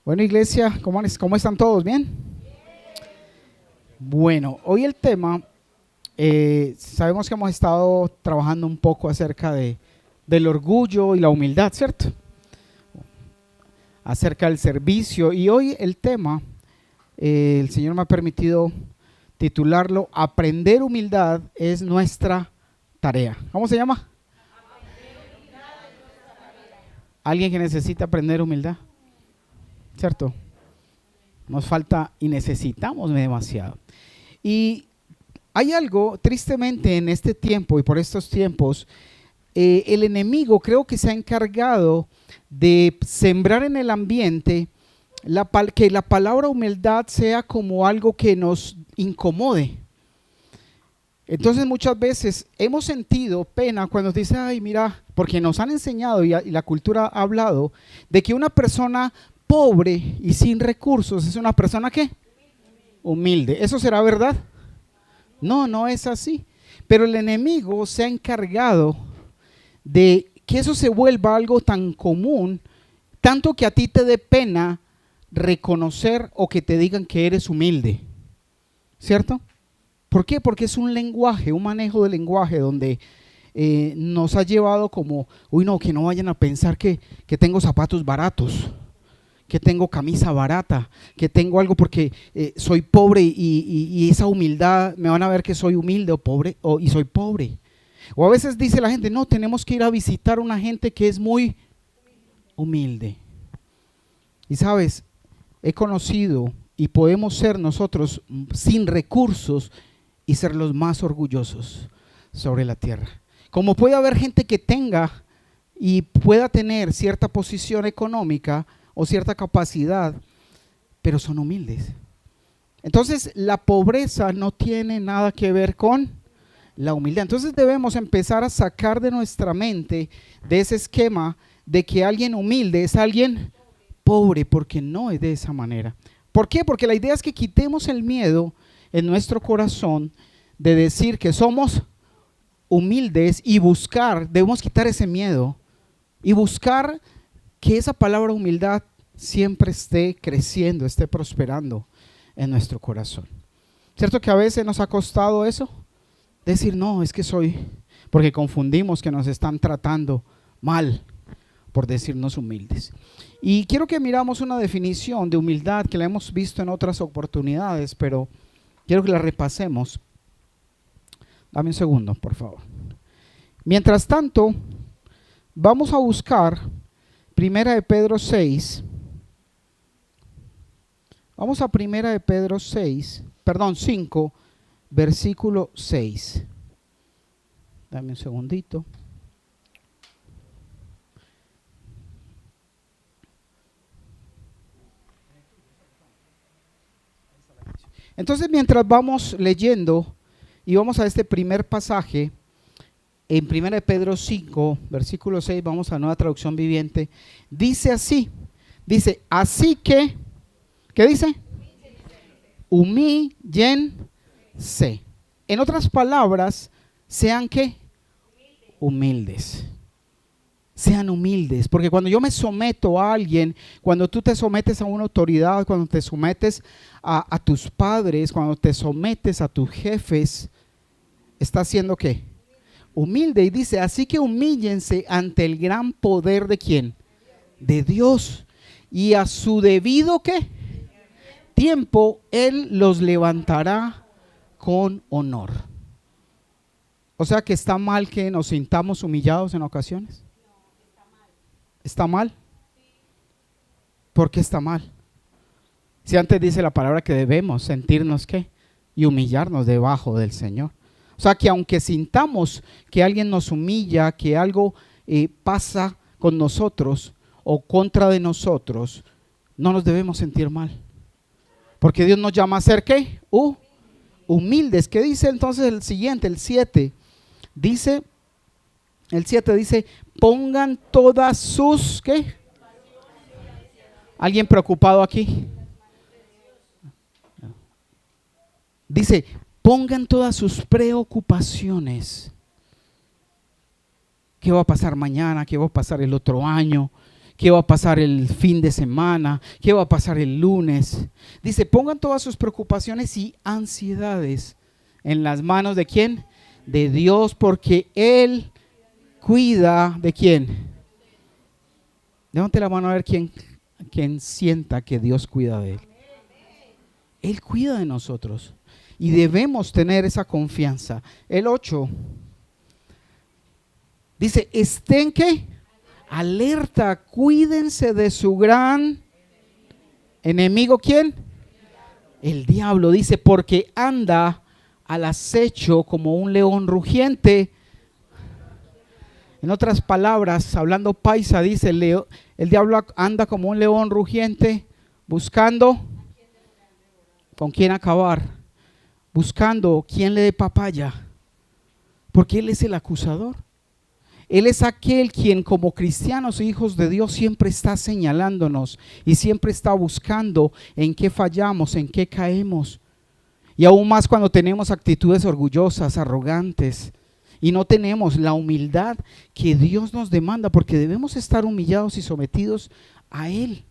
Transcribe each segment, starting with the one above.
Bueno, iglesia, ¿cómo están todos? ¿Bien? Bueno, hoy el tema, sabemos que hemos estado trabajando un poco acerca del orgullo y la humildad, ¿cierto? Acerca del servicio. Y hoy el tema, el Señor me ha permitido titularlo, Aprender humildad es nuestra tarea. ¿Cómo se llama? Alguien que necesita aprender humildad, ¿cierto? Nos falta y necesitamos demasiado. Y hay algo, tristemente, en este tiempo y por estos tiempos, el enemigo creo que se ha encargado de sembrar en el ambiente que la palabra humildad sea como algo que nos incomode. Entonces muchas veces hemos sentido pena cuando nos dice, ay, mira, porque nos han enseñado y la cultura ha hablado de que una persona pobre y sin recursos es una persona ¿qué? Humilde. ¿Eso será verdad? No, no es así. Pero el enemigo se ha encargado de que eso se vuelva algo tan común, tanto que a ti te dé pena reconocer o que te digan que eres humilde. ¿Cierto? ¿Por qué? Porque es un lenguaje, un manejo de lenguaje donde nos ha llevado como, uy no, que no vayan a pensar que tengo zapatos baratos, que tengo camisa barata, que tengo algo porque soy pobre y esa humildad, me van a ver que soy humilde o pobre y soy pobre. O a veces dice la gente, no, tenemos que ir a visitar a una gente que es muy humilde. Y sabes, he conocido y podemos ser nosotros sin recursos y ser los más orgullosos sobre la tierra. Como puede haber gente que tenga y pueda tener cierta posición económica o cierta capacidad, pero son humildes. Entonces la pobreza no tiene nada que ver con la humildad. Entonces debemos empezar a sacar de nuestra mente de ese esquema de que alguien humilde es alguien pobre, porque no es de esa manera. ¿Por qué? Porque la idea es que quitemos el miedo en nuestro corazón de decir que somos humildes y buscar, debemos quitar ese miedo y buscar que esa palabra humildad siempre esté creciendo, esté prosperando en nuestro corazón. ¿Cierto que a veces nos ha costado eso? Decir, no, es que soy, porque confundimos que nos están tratando mal por decirnos humildes. Y quiero que miramos una definición de humildad que la hemos visto en otras oportunidades, pero quiero que la repasemos. Dame un segundo, por favor. Mientras tanto, vamos a buscar Primera de Pedro 6. Vamos a Primera de Pedro 5, versículo 6. Dame un segundito. Entonces, mientras vamos leyendo y vamos a este primer pasaje, en 1 Pedro 5, versículo 6, vamos a Nueva Traducción Viviente, dice así, así que, ¿qué dice? Humíllense. En otras palabras, sean ¿qué? Humildes. Sean humildes, porque cuando yo me someto a alguien, cuando tú te sometes a una autoridad, cuando te sometes a tus padres, cuando te sometes a tus jefes, ¿estás siendo qué? Humilde. Y dice, así que humíllense ante el gran poder ¿de quién? De Dios. Y a su debido ¿qué? Tiempo, Él los levantará con honor. O sea que está mal que nos sintamos humillados en ocasiones. ¿Está mal? ¿Por qué está mal? Si antes dice la palabra que debemos sentirnos ¿qué? Y humillarnos debajo del Señor. O sea que aunque sintamos que alguien nos humilla, que algo pasa con nosotros o contra de nosotros, no nos debemos sentir mal. Porque Dios nos llama a ser ¿qué? Humildes. ¿Qué dice entonces el siguiente, el 7? Dice, el 7 dice, pongan todas sus ¿qué? ¿Alguien preocupado aquí? Dice, pongan todas sus preocupaciones. ¿Qué va a pasar mañana? ¿Qué va a pasar el otro año? ¿Qué va a pasar el fin de semana? ¿Qué va a pasar el lunes? Dice, pongan todas sus preocupaciones y ansiedades en las manos ¿de quién? De Dios, porque Él cuida ¿de quién? Levante la mano a ver quién sienta que Dios cuida de él. Él cuida de nosotros y debemos tener esa confianza. El 8 dice, estén ¿qué? Alerta, cuídense de su gran enemigo. ¿Quién? El diablo. Dice, porque anda al acecho como un león rugiente. En otras palabras, hablando paisa, dice, el diablo anda como un león rugiente, buscando con quién acabar, buscando quién le dé papaya, porque él es el acusador. Él es aquel quien como cristianos e hijos de Dios siempre está señalándonos y siempre está buscando en qué fallamos, en qué caemos. Y aún más cuando tenemos actitudes orgullosas, arrogantes, y no tenemos la humildad que Dios nos demanda, porque debemos estar humillados y sometidos a Él.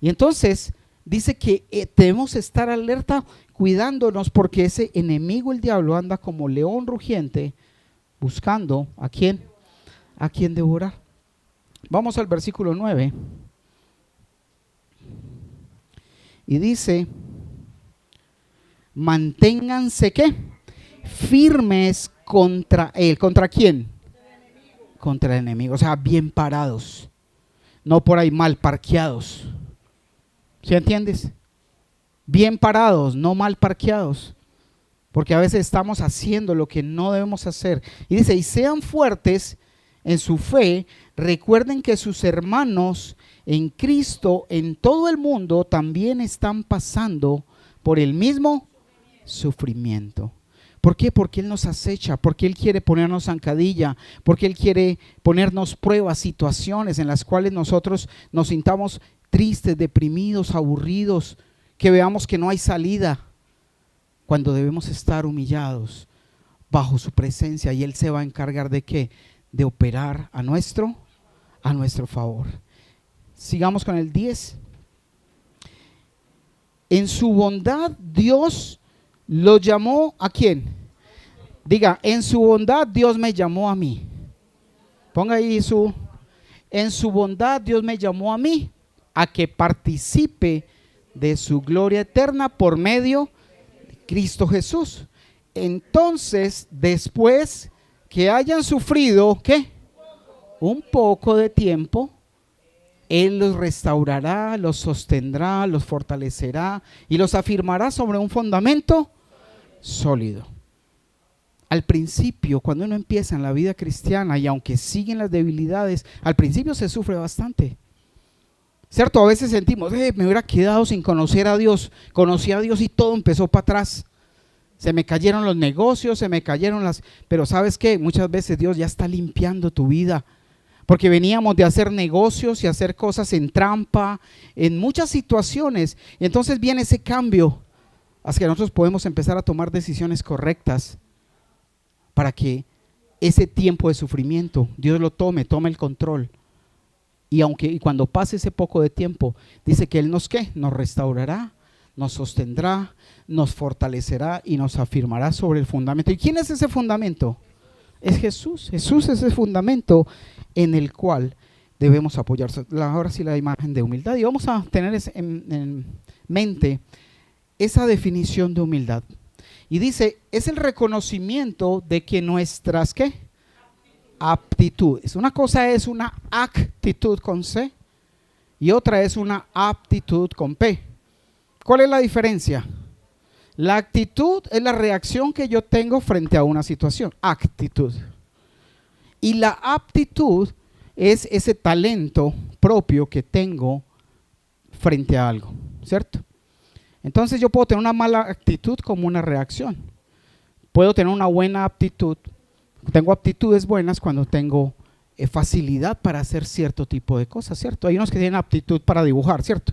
Y entonces dice que debemos estar alerta, cuidándonos, porque ese enemigo, el diablo, anda como león rugiente, buscando a quién devorar. Vamos al versículo 9. Y dice, manténganse ¿qué? Firmes contra él. ¿Contra quién? Contra el enemigo. O sea, bien parados. No por ahí mal parqueados. ¿Sí entiendes? Bien parados, no mal parqueados. Porque a veces estamos haciendo lo que no debemos hacer. Y dice, y sean fuertes en su fe. Recuerden que sus hermanos en Cristo en todo el mundo también están pasando por el mismo sufrimiento. ¿Por qué? Porque Él nos acecha, porque Él quiere ponernos zancadilla, porque Él quiere ponernos pruebas, situaciones en las cuales nosotros nos sintamos tristes, deprimidos, aburridos, que veamos que no hay salida, cuando debemos estar humillados bajo su presencia, y Él se va a encargar ¿de qué? De operar a nuestro favor. Sigamos con el 10. En su bondad Dios lo llamó ¿a quién? Diga, en su bondad Dios me llamó a mí. Ponga ahí en su bondad Dios me llamó a mí, a que participe de su gloria eterna por medio de Cristo Jesús. Entonces, después que hayan sufrido, ¿qué? Un poco de tiempo, Él los restaurará, los sostendrá, los fortalecerá y los afirmará sobre un fundamento sólido. Al principio, cuando uno empieza en la vida cristiana, y aunque siguen las debilidades, al principio se sufre bastante. ¿Cierto? A veces sentimos, me hubiera quedado sin conocer a Dios. Conocí a Dios y todo empezó para atrás. Se me cayeron los negocios, se me cayeron las... Pero ¿sabes qué? Muchas veces Dios ya está limpiando tu vida. Porque veníamos de hacer negocios y hacer cosas en trampa, en muchas situaciones. Y entonces viene ese cambio, hasta que nosotros podemos empezar a tomar decisiones correctas, para que ese tiempo de sufrimiento Dios lo tome el control. Y cuando pase ese poco de tiempo, dice que Él nos ¿qué? Nos restaurará, nos sostendrá, nos fortalecerá y nos afirmará sobre el fundamento. ¿Y quién es ese fundamento? Es Jesús. Jesús es el fundamento en el cual debemos apoyarse. Ahora sí, la imagen de humildad, y vamos a tener en mente esa definición de humildad. Y dice, es el reconocimiento de que nuestras ¿qué? Aptitudes. Una cosa es una actitud con C y otra es una aptitud con P. ¿Cuál es la diferencia? La actitud es la reacción que yo tengo frente a una situación, actitud. Y la aptitud es ese talento propio que tengo frente a algo, ¿cierto? Entonces yo puedo tener una mala actitud como una reacción. Puedo tener una buena aptitud. Tengo aptitudes buenas cuando tengo facilidad para hacer cierto tipo de cosas, ¿cierto? Hay unos que tienen aptitud para dibujar, ¿cierto?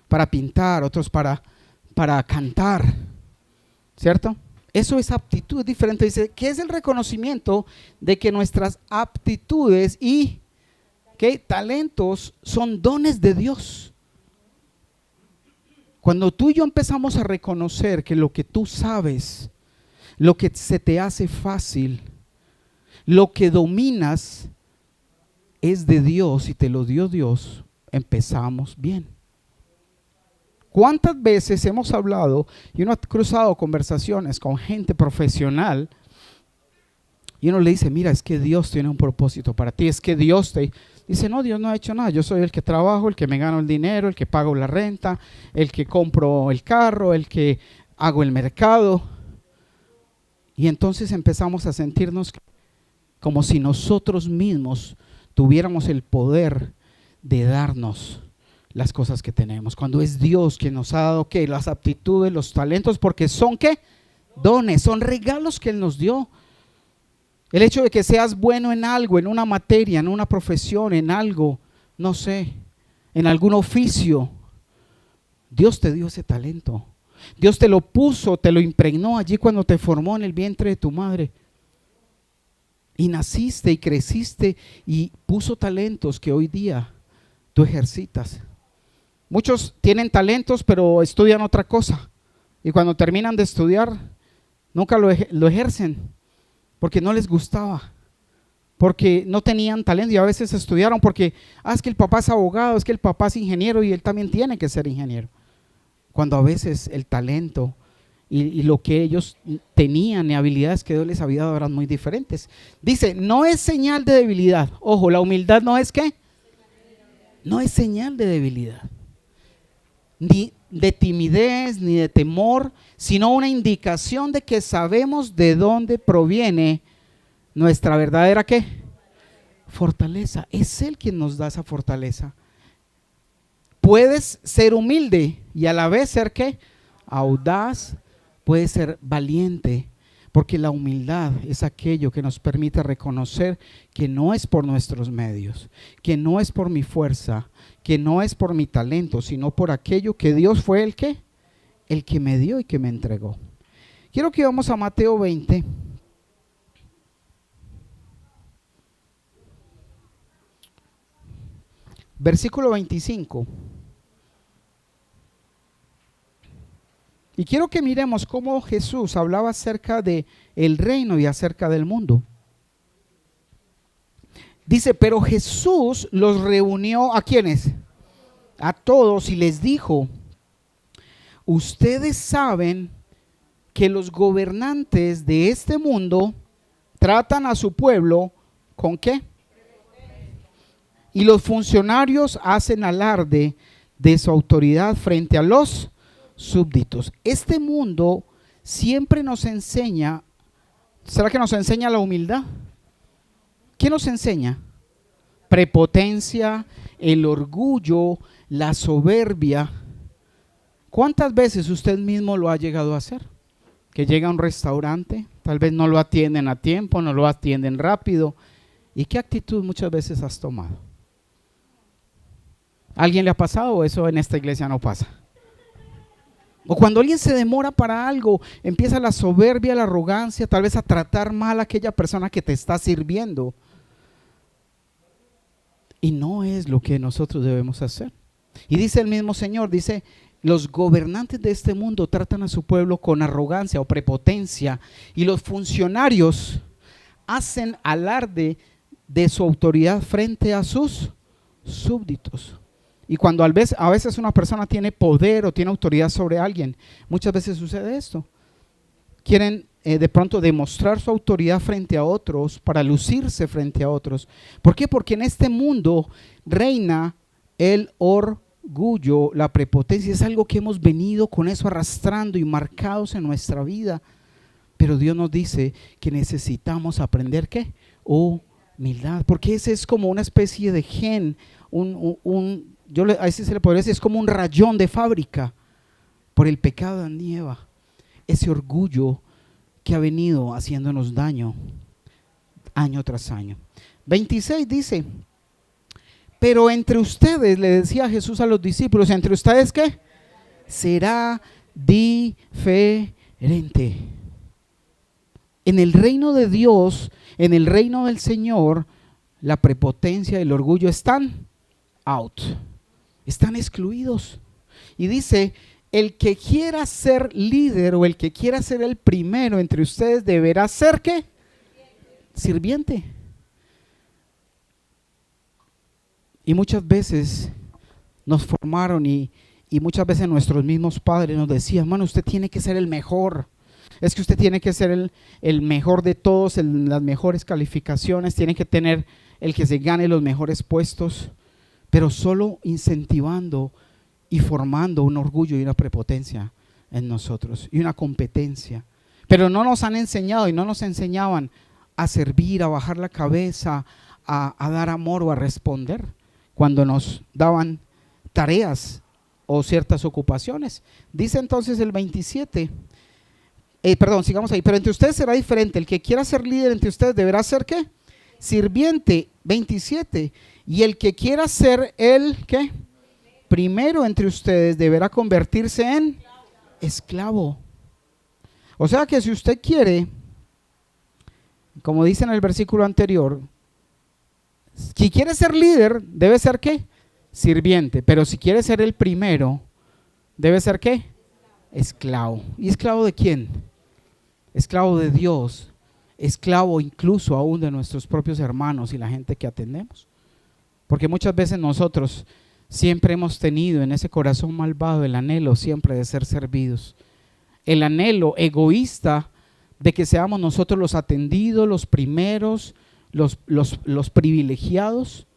Para pintar, otros para cantar, ¿cierto? Eso es aptitud, es diferente. Dice que es el reconocimiento de que nuestras aptitudes y que talentos son dones de Dios. Cuando tú y yo empezamos a reconocer que lo que tú sabes, lo que se te hace fácil, lo que dominas es de Dios y te lo dio Dios, empezamos bien. ¿Cuántas veces hemos hablado y uno ha cruzado conversaciones con gente profesional y uno le dice, mira, es que Dios tiene un propósito para ti, es que Dios te... Dice, no, Dios no ha hecho nada, yo soy el que trabajo, el que me gano el dinero, el que pago la renta, el que compro el carro, el que hago el mercado. Y entonces empezamos a sentirnos como si nosotros mismos tuviéramos el poder de darnos las cosas que tenemos, cuando es Dios quien nos ha dado ¿qué? Las aptitudes, los talentos, porque son ¿qué? Dones, son regalos que Él nos dio. El hecho de que seas bueno en algo, en una materia, en una profesión, en algo, no sé, en algún oficio, Dios te dio ese talento. Dios te lo puso, te lo impregnó allí cuando te formó en el vientre de tu madre. Y naciste y creciste y puso talentos que hoy día tú ejercitas. Muchos tienen talentos pero estudian otra cosa. Y cuando terminan de estudiar, nunca lo ejercen. Porque no les gustaba, porque no tenían talento y a veces estudiaron porque, es que el papá es abogado, es que el papá es ingeniero y él también tiene que ser ingeniero. Cuando a veces el talento y lo que ellos tenían y habilidades que Dios les había dado eran muy diferentes. Dice, no es señal de debilidad. Ojo, la humildad no es ¿qué? No es señal de debilidad, ni de timidez, ni de temor, sino una indicación de que sabemos de dónde proviene nuestra verdadera ¿qué? Fortaleza. Es Él quien nos da esa fortaleza. Puedes ser humilde y a la vez ser ¿qué? Audaz, puedes ser valiente, porque la humildad es aquello que nos permite reconocer que no es por nuestros medios, que no es por mi fuerza, que no es por mi talento, sino por aquello que Dios fue el que me dio y que me entregó. Quiero que vamos a Mateo 20. Versículo 25. Y quiero que miremos cómo Jesús hablaba acerca de el reino y acerca del mundo. Dice, pero Jesús los reunió ¿a quiénes? A todos y les dijo, ustedes saben que los gobernantes de este mundo tratan a su pueblo ¿con qué? Y los funcionarios hacen alarde de su autoridad frente a los súbditos. Este mundo siempre nos enseña, ¿será que nos enseña la humildad? ¿Qué nos enseña? Prepotencia, el orgullo, la soberbia. ¿Cuántas veces usted mismo lo ha llegado a hacer? Que llega a un restaurante, tal vez no lo atienden a tiempo, no lo atienden rápido. ¿Y qué actitud muchas veces has tomado? ¿A alguien le ha pasado o eso en esta iglesia no pasa? O cuando alguien se demora para algo, empieza la soberbia, la arrogancia, tal vez a tratar mal a aquella persona que te está sirviendo. Y no es lo que nosotros debemos hacer. Y dice el mismo Señor, dice, los gobernantes de este mundo tratan a su pueblo con arrogancia o prepotencia y los funcionarios hacen alarde de su autoridad frente a sus súbditos. Y cuando a veces una persona tiene poder o tiene autoridad sobre alguien, muchas veces sucede esto. Quieren de pronto demostrar su autoridad frente a otros para lucirse frente a otros. ¿Por qué? Porque en este mundo reina el orgullo, la prepotencia. Es algo que hemos venido con eso arrastrando y marcados en nuestra vida. Pero Dios nos dice que necesitamos aprender ¿qué? Humildad. Porque ese es como una especie de gen, a ese se le podría decir, es como un rayón de fábrica por el pecado de Adán y Eva. Ese orgullo que ha venido haciéndonos daño año tras año. 26 dice, pero entre ustedes, le decía Jesús a los discípulos, entre ustedes ¿qué? Será diferente. En el reino de Dios, en el reino del Señor, la prepotencia y el orgullo están out, están excluidos. Y dice, el que quiera ser líder o el que quiera ser el primero entre ustedes deberá ser ¿qué? Sirviente. Y muchas veces nos formaron y muchas veces nuestros mismos padres nos decían, hermano, usted tiene que ser el mejor. Es que usted tiene que ser el mejor de todos, las mejores calificaciones, tiene que tener el que se gane los mejores puestos, pero solo incentivando y formando un orgullo y una prepotencia en nosotros y una competencia. Pero no nos han enseñado y no nos enseñaban a servir, a bajar la cabeza, a dar amor o a responder cuando nos daban tareas o ciertas ocupaciones. Dice entonces el 27, sigamos ahí, pero entre ustedes será diferente, el que quiera ser líder entre ustedes deberá ser ¿qué? Sirviente. 27, y el que quiera ser el ¿qué? Primero entre ustedes deberá convertirse en esclavo. O sea que si usted quiere, como dice en el versículo anterior, si quiere ser líder, debe ser ¿qué? Sirviente. Pero si quiere ser el primero, debe ser ¿qué? Esclavo. ¿Y esclavo de quién? Esclavo de Dios. Esclavo incluso aún de nuestros propios hermanos y la gente que atendemos. Porque muchas veces nosotros siempre hemos tenido en ese corazón malvado el anhelo siempre de ser servidos. El anhelo egoísta de que seamos nosotros los atendidos, los primeros, los privilegiados,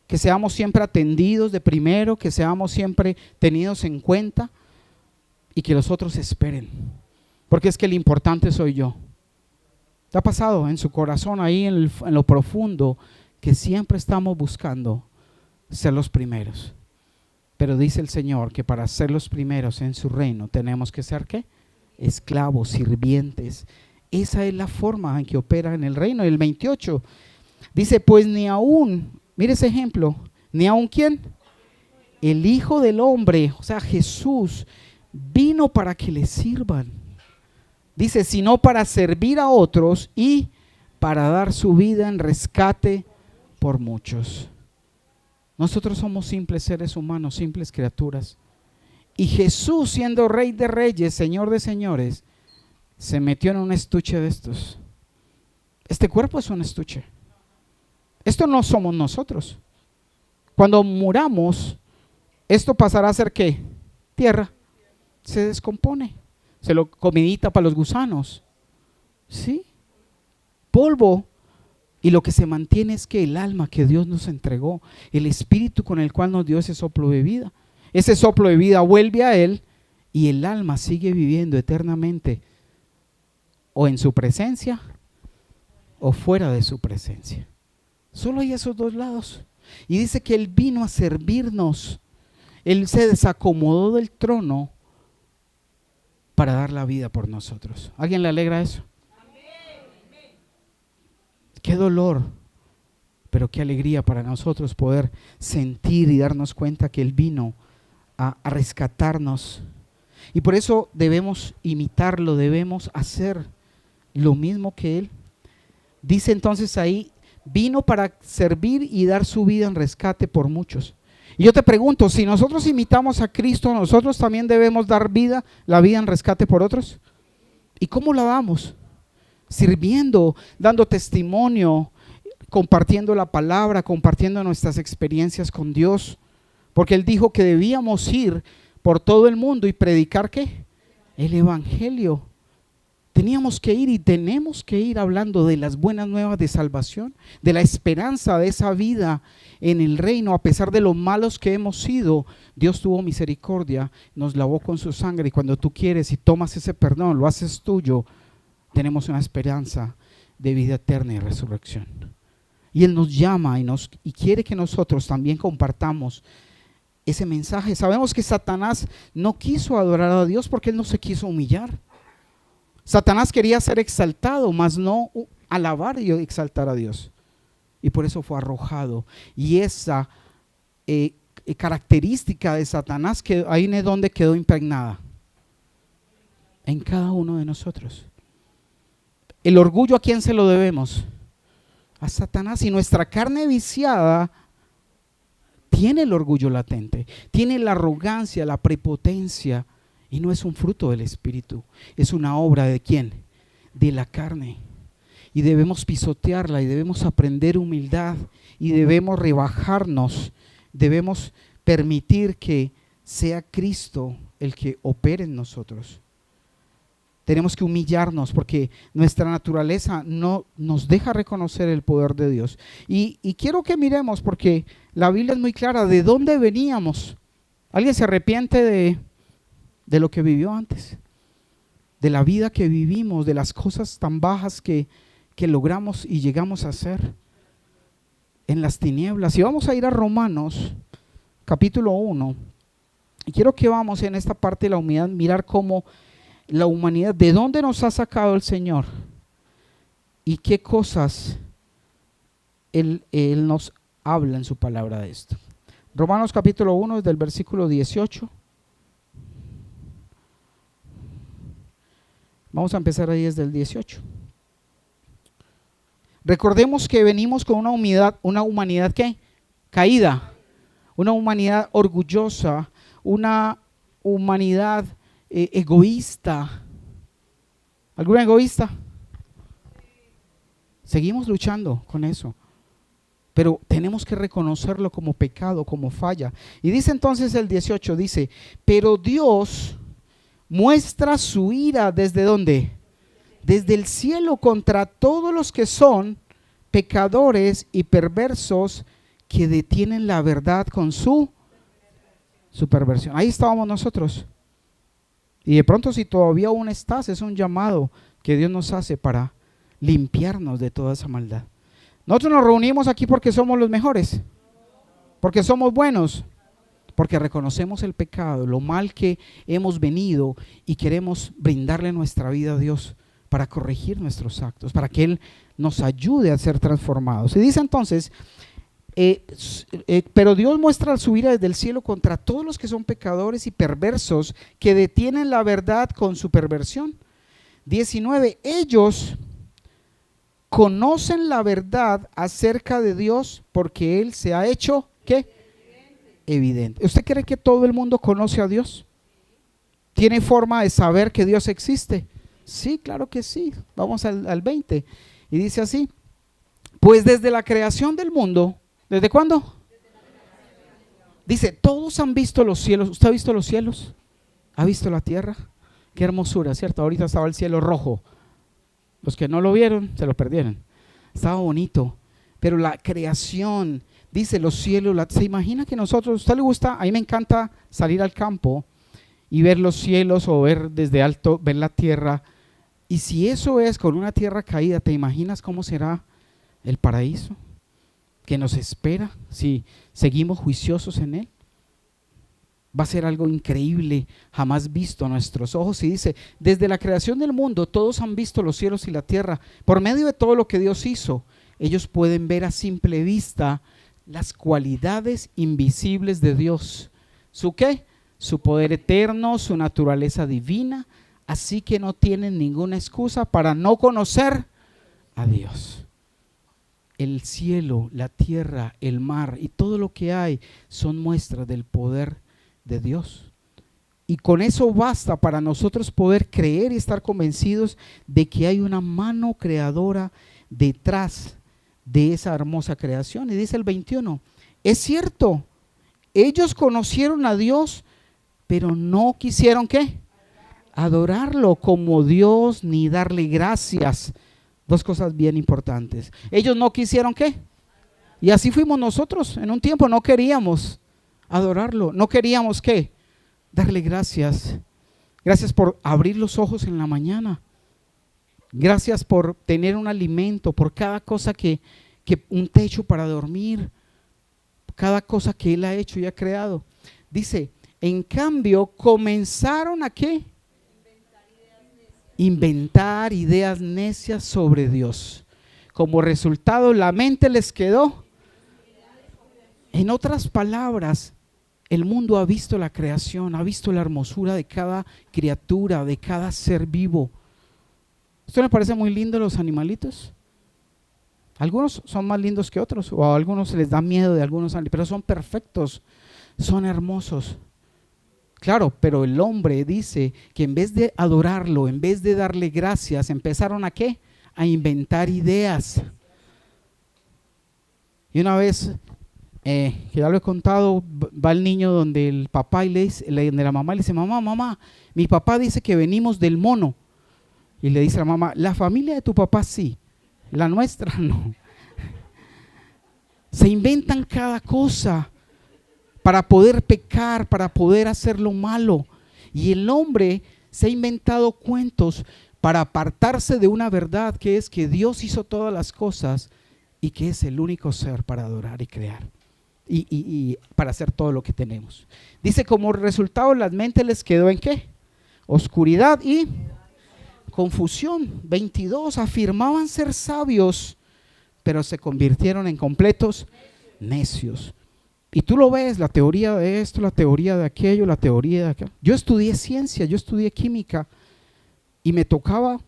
que seamos siempre atendidos de primero, que seamos siempre tenidos en cuenta y que los otros esperen. Porque es que lo importante soy yo. ¿Te ha pasado en su corazón ahí en lo profundo que siempre estamos buscando ser los primeros? Pero dice el Señor que para ser los primeros en su reino tenemos que ser ¿qué? Esclavos, sirvientes. Esa es la forma en que opera en el reino. El 28 dice, pues ni aún, mire ese ejemplo, ni aún ¿quién? El Hijo del Hombre, o sea Jesús, vino para que le sirvan. Dice, sino para servir a otros y para dar su vida en rescate por muchos. Nosotros somos simples seres humanos, simples criaturas. Y Jesús, siendo Rey de Reyes, Señor de Señores, se metió en un estuche de estos. Este cuerpo es un estuche. Esto no somos nosotros. Cuando muramos, esto pasará a ser ¿qué? Tierra. Se descompone. Se lo comidita para los gusanos. ¿Sí? Polvo. Y lo que se mantiene es que el alma que Dios nos entregó, el espíritu con el cual nos dio ese soplo de vida. Ese soplo de vida vuelve a Él y el alma sigue viviendo eternamente o en su presencia o fuera de su presencia. Solo hay esos dos lados. Y dice que Él vino a servirnos. Él se desacomodó del trono para dar la vida por nosotros. ¿Alguien le alegra eso? Qué dolor, pero qué alegría para nosotros poder sentir y darnos cuenta que Él vino a rescatarnos. Y por eso debemos imitarlo, debemos hacer lo mismo que Él. Dice entonces ahí, vino para servir y dar su vida en rescate por muchos. Y yo te pregunto, si nosotros imitamos a Cristo, nosotros también debemos dar la vida en rescate por otros. ¿Y cómo la damos? Sirviendo, dando testimonio, compartiendo la palabra, compartiendo nuestras experiencias con Dios. Porque Él dijo que debíamos ir por todo el mundo y predicar ¿qué? El evangelio. Teníamos que ir y tenemos que ir hablando de las buenas nuevas de salvación, de la esperanza de esa vida en el reino. A pesar de lo malos que hemos sido, Dios tuvo misericordia, nos lavó con su sangre y cuando tú quieres y tomas ese perdón, lo haces tuyo, tenemos una esperanza de vida eterna y resurrección. Y Él nos llama y quiere que nosotros también compartamos ese mensaje. Sabemos que Satanás no quiso adorar a Dios porque Él no se quiso humillar. Satanás quería ser exaltado, mas no alabar y exaltar a Dios. Y por eso fue arrojado. Y esa característica de Satanás, que ahí es donde quedó impregnada. En cada uno de nosotros. El orgullo, ¿a quién se lo debemos? a Satanás. Y nuestra carne viciada tiene el orgullo latente, tiene la arrogancia, la prepotencia, y no es un fruto del Espíritu, es una obra ¿de quién? De la carne. Y debemos pisotearla y debemos aprender humildad y debemos rebajarnos, debemos permitir que sea Cristo el que opere en nosotros. Tenemos que humillarnos porque nuestra naturaleza no nos deja reconocer el poder de Dios. Y quiero que miremos, porque la Biblia es muy clara, de dónde veníamos. ¿Alguien se arrepiente de lo que vivió antes? De la vida que vivimos, de las cosas tan bajas que logramos y llegamos a hacer en las tinieblas. Y vamos a ir a Romanos capítulo 1. Y quiero que vamos en esta parte de la humanidad, mirar cómo la humanidad, de dónde nos ha sacado el Señor y qué cosas Él nos habla en su palabra de esto. Romanos capítulo 1, desde el versículo 18. Vamos a empezar ahí desde el 18. Recordemos que venimos con una humanidad ¿qué? Caída, una humanidad orgullosa, una humanidad egoísta. ¿Alguna egoísta? Seguimos luchando con eso, pero tenemos que reconocerlo como pecado, como falla. Y dice entonces el 18, dice, pero Dios muestra su ira ¿desde dónde? Desde el cielo contra todos los que son pecadores y perversos que detienen la verdad con su perversión. Ahí estábamos nosotros. Y de pronto, si todavía aún estás, es un llamado que Dios nos hace para limpiarnos de toda esa maldad. Nosotros nos reunimos aquí porque somos los mejores, porque somos buenos, porque reconocemos el pecado, lo mal que hemos venido y queremos brindarle nuestra vida a Dios para corregir nuestros actos, para que Él nos ayude a ser transformados. Y dice entonces, pero Dios muestra su ira desde el cielo contra todos los que son pecadores y perversos que detienen la verdad con su perversión. 19, ellos conocen la verdad acerca de Dios porque Él se ha hecho, ¿qué? Evidente. ¿Usted cree que todo el mundo conoce a Dios? ¿Tiene forma de saber que Dios existe? Sí, claro que sí. Vamos al 20. Y dice así, pues desde la creación del mundo, ¿desde cuándo? Dice, todos han visto los cielos. ¿Usted ha visto los cielos? ¿Ha visto la tierra? Qué hermosura, ¿cierto? Ahorita estaba el cielo rojo. Los que no lo vieron, se lo perdieron. Estaba bonito. Pero la creación, dice los cielos, ¿se imagina que nosotros, a usted le gusta? A mí me encanta salir al campo y ver los cielos o ver desde alto, ver la tierra. Y si eso es con una tierra caída, ¿te imaginas cómo será el paraíso que nos espera si seguimos juiciosos en él? Va a ser algo increíble, jamás visto a nuestros ojos. Y dice, desde la creación del mundo, todos han visto los cielos y la tierra. Por medio de todo lo que Dios hizo, ellos pueden ver a simple vista las cualidades invisibles de Dios. ¿Su qué? Su poder eterno, su naturaleza divina. Así que no tienen ninguna excusa para no conocer a Dios. El cielo, la tierra, el mar y todo lo que hay son muestras del poder de Dios. Y con eso basta para nosotros poder creer y estar convencidos de que hay una mano creadora detrás de esa hermosa creación. Y dice el 21, es cierto, ellos conocieron a Dios, pero no quisieron ¿qué? Adorarlo como Dios ni darle gracias. Dos cosas bien importantes. Ellos no quisieron ¿qué? Y así fuimos nosotros en un tiempo, no queríamos adorarlo, no queríamos ¿qué? Darle gracias. Gracias por abrir los ojos en la mañana. Gracias por tener un alimento, por cada cosa que un techo para dormir, cada cosa que Él ha hecho y ha creado. Dice, en cambio, comenzaron a ¿qué? Inventar ideas necias sobre Dios. Como resultado, la mente les quedó. En otras palabras, el mundo ha visto la creación, ha visto la hermosura de cada criatura, de cada ser vivo. ¿Esto le parece muy lindo los animalitos? Algunos son más lindos que otros, o a algunos se les da miedo de algunos, pero son perfectos, son hermosos. Claro, pero el hombre dice que en vez de adorarlo, en vez de darle gracias, empezaron ¿a qué? A inventar ideas. Y una vez, que ya lo he contado, va el niño donde el papá y donde la mamá le dice, mamá, mi papá dice que venimos del mono. Y le dice a la mamá, la familia de tu papá sí, la nuestra no. Se inventan cada cosa para poder pecar, para poder hacer lo malo. Y el hombre se ha inventado cuentos para apartarse de una verdad, que es que Dios hizo todas las cosas y que es el único ser para adorar y crear y para hacer todo lo que tenemos. Dice, como resultado las mentes les quedó ¿en qué? Oscuridad y confusión. 22, afirmaban ser sabios, pero se convirtieron en completos necios. Y tú lo ves, la teoría de esto, la teoría de aquello, la teoría de aquello. Yo estudié ciencia, yo estudié química y me tocaba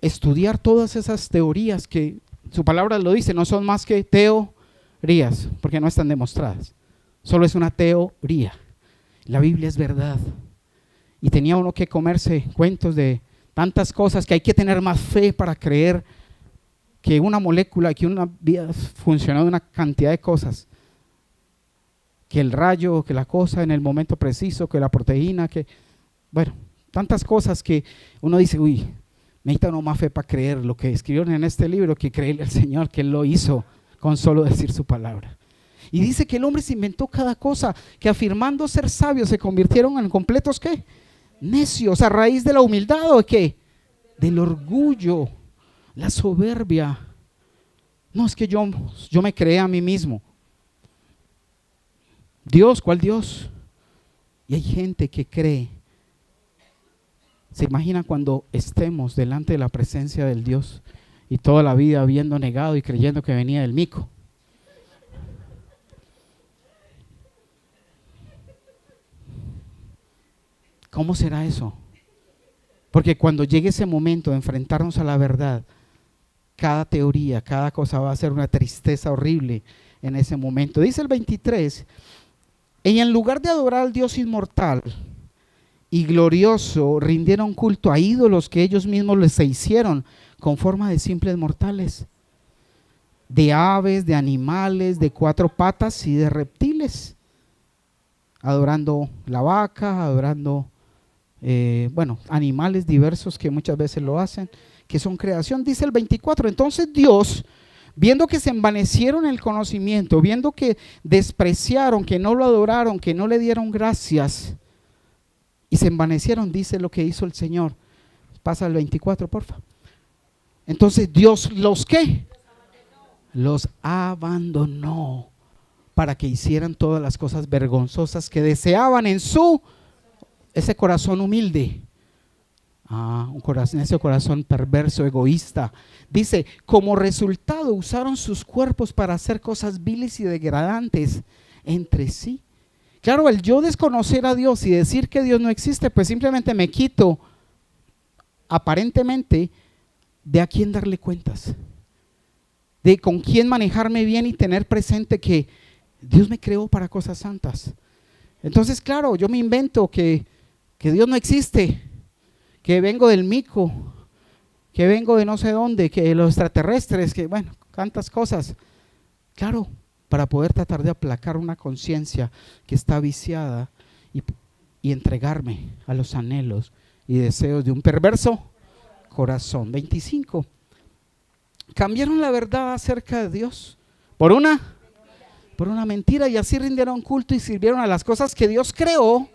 estudiar todas esas teorías que su palabra lo dice, no son más que teorías, porque no están demostradas. Solo es una teoría. La Biblia es verdad. Y tenía uno que comerse cuentos de tantas cosas que hay que tener más fe para creer que una molécula, que una vida funcionó de una cantidad de cosas. Que el rayo, que la cosa en el momento preciso, que la proteína, que, bueno, tantas cosas que uno dice, uy, necesita uno más fe para creer lo que escribieron en este libro, que creerle al Señor que Él lo hizo con solo decir su palabra. Y dice que el hombre se inventó cada cosa, que afirmando ser sabios se convirtieron en completos, ¿qué? Necios, a raíz de la humildad, ¿o qué? Del orgullo, la soberbia. No, es que yo me creé a mí mismo. Dios, ¿cuál Dios? Y hay gente que cree. ¿Se imagina cuando estemos delante de la presencia del Dios y toda la vida habiendo negado y creyendo que venía del mico? ¿Cómo será eso? Porque cuando llegue ese momento de enfrentarnos a la verdad, cada teoría, cada cosa va a ser una tristeza horrible en ese momento. Dice el 23, y en lugar de adorar al Dios inmortal y glorioso, rindieron culto a ídolos que ellos mismos les hicieron con forma de simples mortales, de aves, de animales, de cuatro patas y de reptiles, adorando la vaca, adorando animales diversos que muchas veces lo hacen, que son creación. Dice el 24, entonces Dios, viendo que se envanecieron en el conocimiento, viendo que despreciaron, que no lo adoraron, que no le dieron gracias y se envanecieron, dice lo que hizo el Señor. Pasa el 24, porfa. Entonces Dios los ¿qué? Los abandonó para que hicieran todas las cosas vergonzosas que deseaban en ese corazón humilde. Ese corazón perverso, egoísta. Dice, como resultado usaron sus cuerpos para hacer cosas viles y degradantes entre sí. Claro, el yo desconocer a Dios y decir que Dios no existe, pues simplemente me quito aparentemente de a quién darle cuentas, de con quién manejarme bien y tener presente que Dios me creó para cosas santas. Entonces, claro, yo me invento que Dios no existe, que vengo del mico, que vengo de no sé dónde, que los extraterrestres, que bueno, tantas cosas. Claro, para poder tratar de aplacar una conciencia que está viciada y entregarme a los anhelos y deseos de un perverso corazón. 25. Cambiaron la verdad acerca de Dios por una mentira y así rindieron culto y sirvieron a las cosas que Dios creó.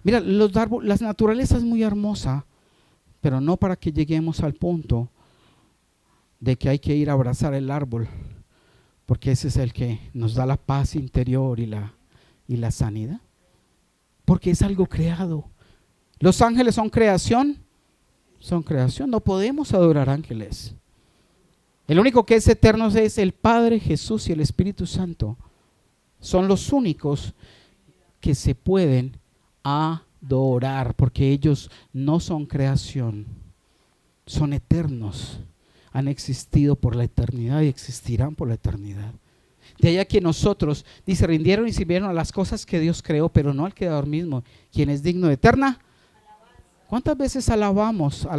Mira, la naturaleza es muy hermosa, pero no para que lleguemos al punto de que hay que ir a abrazar el árbol, porque ese es el que nos da la paz interior y la sanidad, porque es algo creado. Los ángeles son creación, no podemos adorar ángeles. El único que es eterno es el Padre, Jesús y el Espíritu Santo. Son los únicos que se pueden adorar, porque ellos no son creación, son eternos. han existido por la eternidad y existirán por la eternidad. De allá que nosotros, dice, rindieron y sirvieron a las cosas que Dios creó, pero no al Creador mismo, quien es digno de eterna. ¿Cuántas veces alabamos a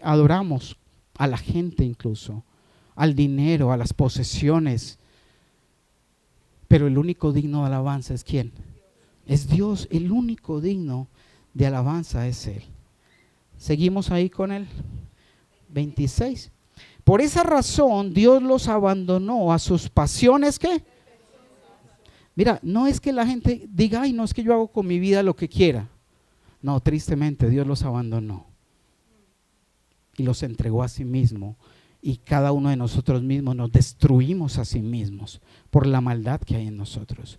adoramos a la gente incluso, al dinero, a las posesiones? Pero el único digno de alabanza es ¿quién? Es Dios. El único digno de alabanza es Él. Seguimos ahí con el 26. Por esa razón Dios los abandonó a sus pasiones. ¿Qué? Mira, no es que la gente diga, ay, no, es que yo hago con mi vida lo que quiera. No, tristemente Dios los abandonó y los entregó a sí mismo. Y cada uno de nosotros mismos nos destruimos a sí mismos por la maldad que hay en nosotros.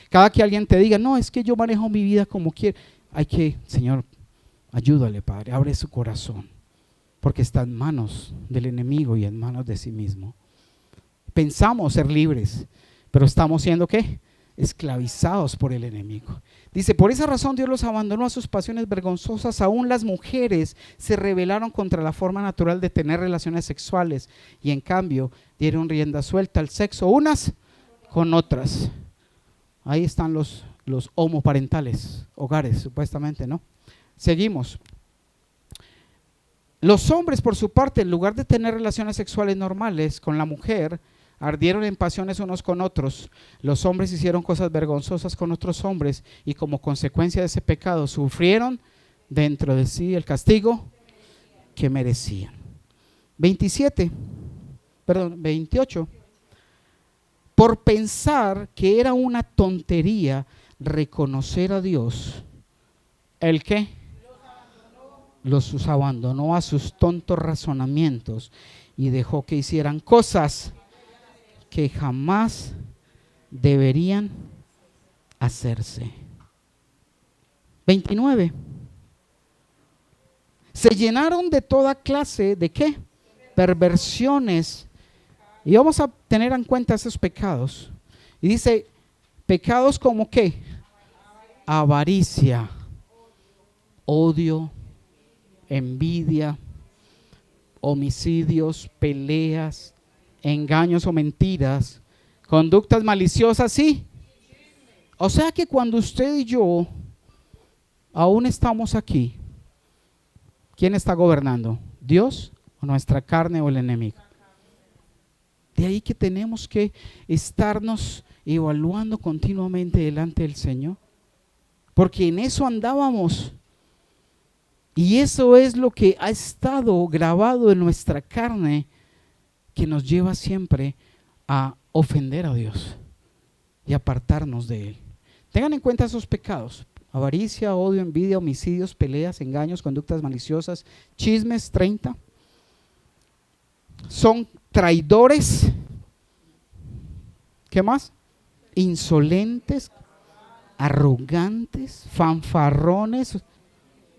Cada que alguien te diga, no, es que yo manejo mi vida como quiero, hay que, Señor, ayúdale, Padre, abre su corazón, porque está en manos del enemigo y en manos de sí mismo. Pensamos ser libres, pero estamos siendo ¿qué? Esclavizados por el enemigo. Dice, por esa razón Dios los abandonó a sus pasiones vergonzosas. Aún las mujeres se rebelaron contra la forma natural de tener relaciones sexuales y en cambio dieron rienda suelta al sexo unas con otras. Ahí están los homoparentales, hogares supuestamente, ¿no? Seguimos. Los hombres por su parte, en lugar de tener relaciones sexuales normales con la mujer, ardieron en pasiones unos con otros. Los hombres hicieron cosas vergonzosas con otros hombres y como consecuencia de ese pecado sufrieron dentro de sí el castigo que merecían. 28. Por pensar que era una tontería reconocer a Dios, ¿el qué? Los abandonó a sus tontos razonamientos y dejó que hicieran cosas que jamás deberían hacerse. 29. Se llenaron de toda clase de ¿qué? Perversiones. Y vamos a tener en cuenta esos pecados. Y dice, pecados como ¿qué? Avaricia, odio, envidia, homicidios, peleas, engaños o mentiras, conductas maliciosas, sí. O sea que cuando usted y yo aún estamos aquí, ¿quién está gobernando? ¿Dios o nuestra carne o el enemigo? De ahí que tenemos que estarnos evaluando continuamente delante del Señor, porque en eso andábamos. Y eso es lo que ha estado grabado en nuestra carne, que nos lleva siempre a ofender a Dios y apartarnos de Él. Tengan en cuenta esos pecados: avaricia, odio, envidia, homicidios, peleas, engaños, conductas maliciosas, chismes. 30. Son traidores. ¿Qué más? Insolentes, arrogantes, fanfarrones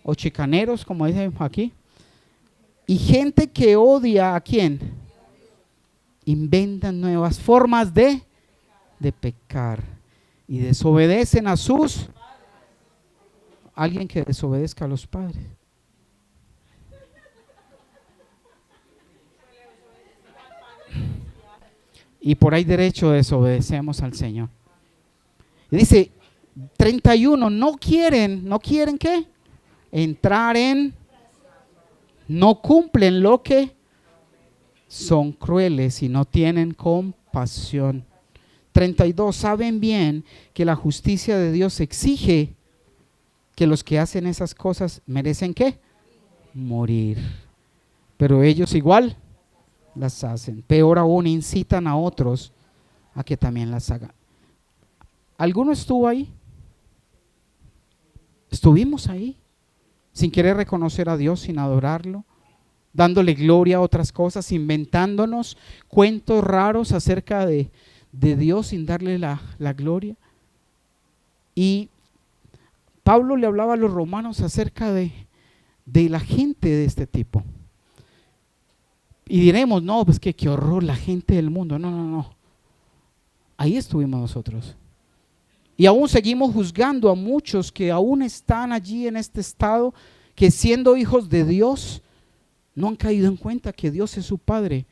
o chicaneros, como dicen aquí. Y gente que odia ¿a quién? Inventan nuevas formas de pecar y desobedecen a sus. Alguien que desobedezca a los padres. Y por ahí derecho desobedecemos al Señor. Y dice 31, no quieren ¿qué? Entrar en, no cumplen lo que son crueles y no tienen compasión. 32, saben bien que la justicia de Dios exige que los que hacen esas cosas merecen ¿qué? Morir. Pero ellos igual las hacen. Peor aún, incitan a otros a que también las hagan. ¿Alguno estuvo ahí? Estuvimos ahí, sin querer reconocer a Dios, sin adorarlo, dándole gloria a otras cosas, inventándonos cuentos raros acerca de Dios sin darle la gloria. Y Pablo le hablaba a los romanos acerca de la gente de este tipo. Y diremos, no, pues qué horror la gente del mundo. No. Ahí estuvimos nosotros. Y aún seguimos juzgando a muchos que aún están allí en este estado, que siendo hijos de Dios, no han caído en cuenta que Dios es su Padre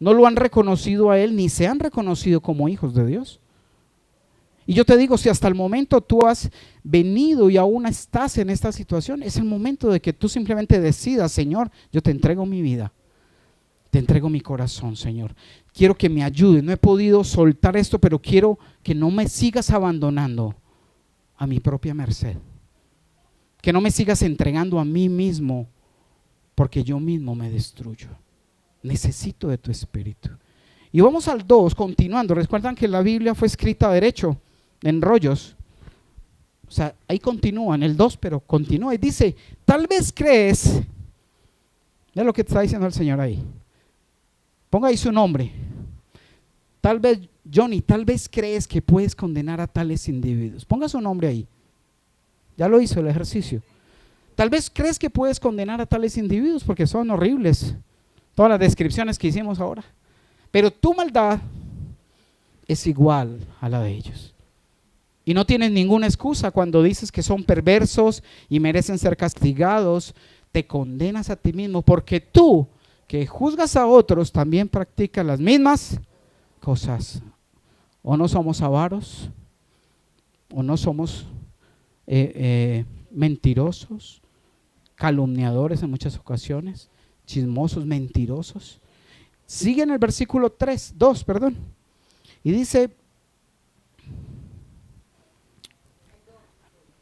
no lo han reconocido a Él, ni se han reconocido como hijos de Dios. Y yo te digo, si hasta el momento tú has venido y aún estás en esta situación, es el momento de que tú simplemente decidas: Señor, yo te entrego mi vida, te entrego mi corazón, Señor. Quiero que me ayudes, no he podido soltar esto, pero quiero que no me sigas abandonando a mi propia merced. Que no me sigas entregando a mí mismo, porque yo mismo me destruyo. Necesito de tu espíritu. Y vamos al 2, continuando. Recuerdan que la Biblia fue escrita derecho, en rollos. O sea, ahí continúa en el 2, pero continúa y dice: tal vez crees, mira lo que está diciendo el Señor ahí. Ponga ahí su nombre. Tal vez, Johnny, tal vez crees que puedes condenar a tales individuos. Ponga su nombre ahí. Ya lo hizo el ejercicio. Tal vez crees que puedes condenar a tales individuos porque son horribles. Todas las descripciones que hicimos ahora. Pero tu maldad es igual a la de ellos. Y no tienes ninguna excusa cuando dices que son perversos y merecen ser castigados. Te condenas a ti mismo porque tú, que juzgas a otros, también practicas las mismas cosas. O no somos avaros, o no somos mentirosos, calumniadores en muchas ocasiones, chismosos, mentirosos. Sigue en el versículo 2, y dice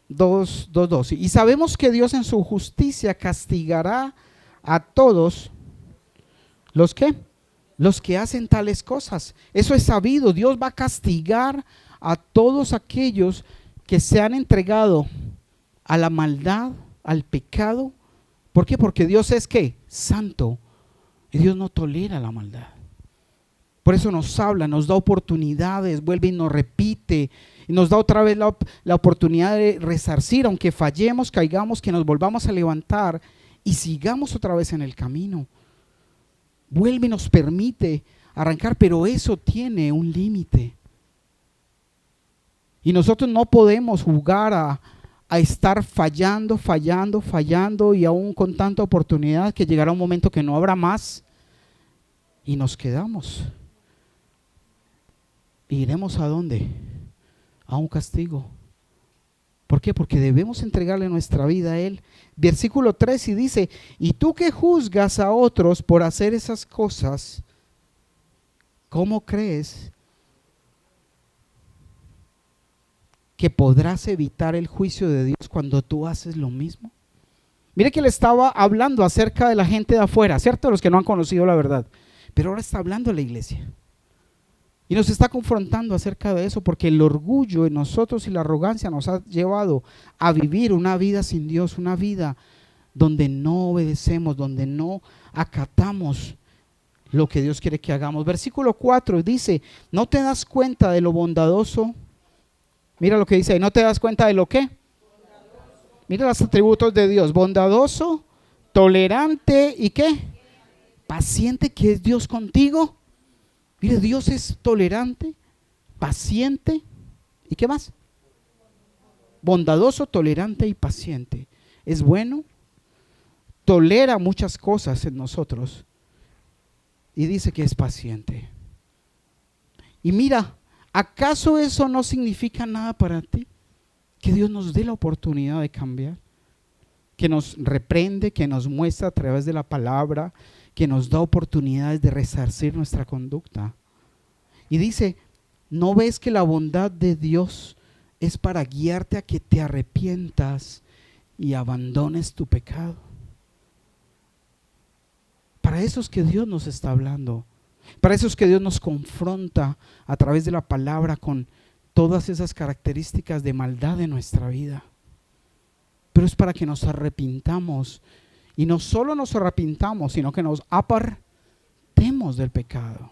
2:2, y sabemos que Dios en su justicia castigará a todos los que hacen tales cosas. Eso es sabido. Dios va a castigar a todos aquellos que se han entregado a la maldad, al pecado. ¿Por qué? Porque Dios es ¿qué? Santo, y Dios no tolera la maldad. Por eso nos habla, nos da oportunidades, vuelve y nos repite, y nos da otra vez la oportunidad de resarcir, aunque fallemos, caigamos, que nos volvamos a levantar y sigamos otra vez en el camino. Vuelve y nos permite arrancar, pero eso tiene un límite. Y nosotros no podemos jugar a estar fallando y aún con tanta oportunidad que llegará un momento que no habrá más y nos quedamos. ¿Iremos a dónde? A un castigo. ¿Por qué? Porque debemos entregarle nuestra vida a Él. Versículo 3 y dice: y tú que juzgas a otros por hacer esas cosas, ¿cómo crees que podrás evitar el juicio de Dios cuando tú haces lo mismo? Mire que le estaba hablando acerca de la gente de afuera, ¿cierto? Los que no han conocido la verdad. Pero ahora está hablando a la iglesia. Y nos está confrontando acerca de eso, porque el orgullo en nosotros y la arrogancia nos ha llevado a vivir una vida sin Dios, una vida donde no obedecemos, donde no acatamos lo que Dios quiere que hagamos. Versículo 4 dice: ¿no te das cuenta de lo bondadoso? Mira lo que dice ahí, ¿no te das cuenta de lo qué? Bondadoso. Mira los atributos de Dios: bondadoso, tolerante y ¿qué? Paciente, que es Dios contigo. Mire, Dios es tolerante, paciente y ¿qué más? Bondadoso, tolerante y paciente. Es bueno, tolera muchas cosas en nosotros y dice que es paciente. Y mira, ¿acaso eso no significa nada para ti? Que Dios nos dé la oportunidad de cambiar, que nos reprende, que nos muestra a través de la palabra, que nos da oportunidades de resarcir nuestra conducta. Y dice: ¿no ves que la bondad de Dios es para guiarte a que te arrepientas y abandones tu pecado? Para eso es que Dios nos está hablando. Para eso es que Dios nos confronta a través de la palabra con todas esas características de maldad de nuestra vida. Pero es para que nos arrepintamos. Y no solo nos arrepintamos, sino que nos apartemos del pecado.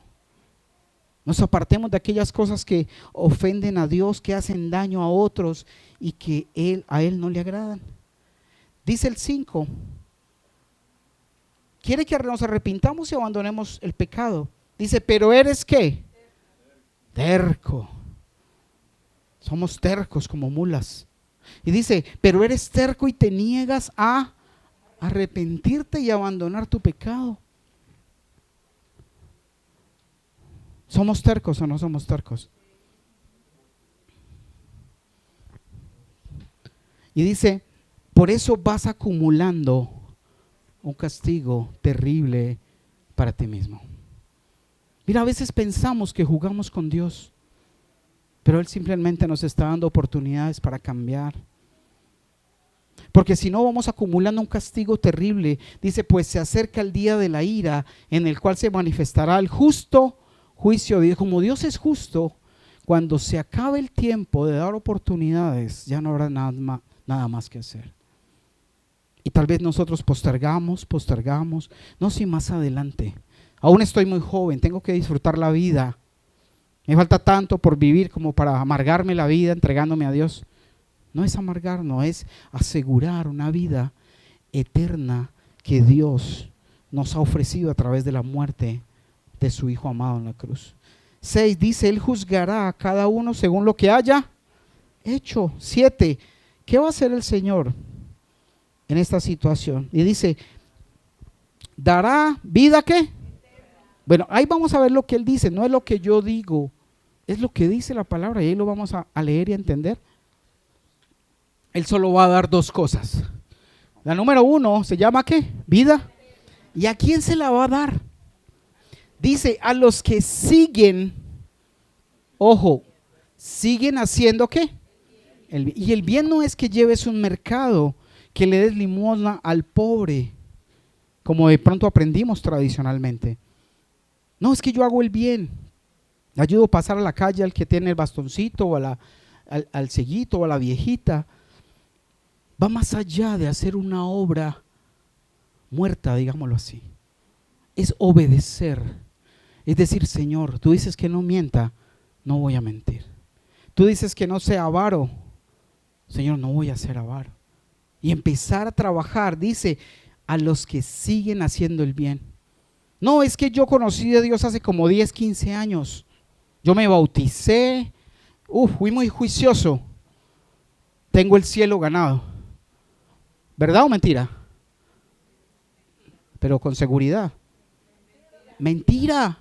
Nos apartemos de aquellas cosas que ofenden a Dios, que hacen daño a otros y que a Él no le agradan. Dice el 5. Quiere que nos arrepintamos y abandonemos el pecado. Dice: pero eres ¿qué? Terco. Somos tercos como mulas. Y dice: pero eres terco y te niegas a arrepentirte y abandonar tu pecado. ¿Somos tercos o no somos tercos? Y dice, por eso vas acumulando un castigo terrible para ti mismo. Mira, a veces pensamos que jugamos con Dios, pero Él simplemente nos está dando oportunidades para cambiar. Porque si no, vamos acumulando un castigo terrible. Dice, pues se acerca el día de la ira, en el cual se manifestará el justo juicio de Dios. Como Dios es justo, cuando se acabe el tiempo de dar oportunidades, ya no habrá nada más que hacer. Y tal vez nosotros postergamos, no, si más adelante. Aún estoy muy joven, tengo que disfrutar la vida. Me falta tanto por vivir como para amargarme la vida entregándome a Dios. No es amargar, no es asegurar una vida eterna que Dios nos ha ofrecido a través de la muerte de su Hijo amado en la cruz. 6 dice, Él juzgará a cada uno según lo que haya hecho. 7, ¿qué va a hacer el Señor en esta situación? Y dice, ¿dará vida qué? Bueno, ahí vamos a ver lo que Él dice, no es lo que yo digo, es lo que dice la palabra y ahí lo vamos a leer y a entender. Él solo va a dar 2 cosas. La número 1 se llama ¿qué? Vida. ¿Y a quién se la va a dar? Dice, a los que siguen, ojo, siguen haciendo ¿qué? Y el bien no es que lleves un mercado, que le des limosna al pobre, como de pronto aprendimos tradicionalmente. No, es que yo hago el bien, ayudo a pasar a la calle al que tiene el bastoncito, o al cieguito, o a la viejita. Va más allá de hacer una obra muerta, digámoslo así. Es obedecer. Es decir, Señor, tú dices que no mienta, no voy a mentir. Tú dices que no sea avaro, Señor, no voy a ser avaro. Y empezar a trabajar, dice, a los que siguen haciendo el bien. No, es que yo conocí a Dios hace como 10, 15 años. Yo me bauticé, fui muy juicioso. Tengo el cielo ganado. ¿Verdad o mentira? Pero con seguridad. Mentira.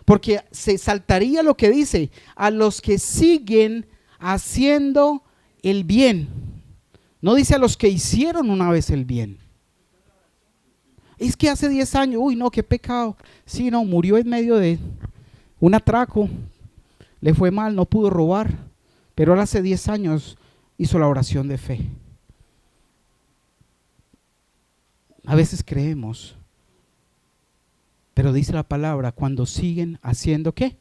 Porque se saltaría lo que dice, a los que siguen haciendo el bien. No dice a los que hicieron una vez el bien. Es que hace 10 años, no, qué pecado. Sí, no, murió en medio de un atraco. Le fue mal, no pudo robar. Pero ahora hace 10 años hizo la oración de fe. A veces creemos, pero dice la palabra, cuando siguen haciendo ¿qué?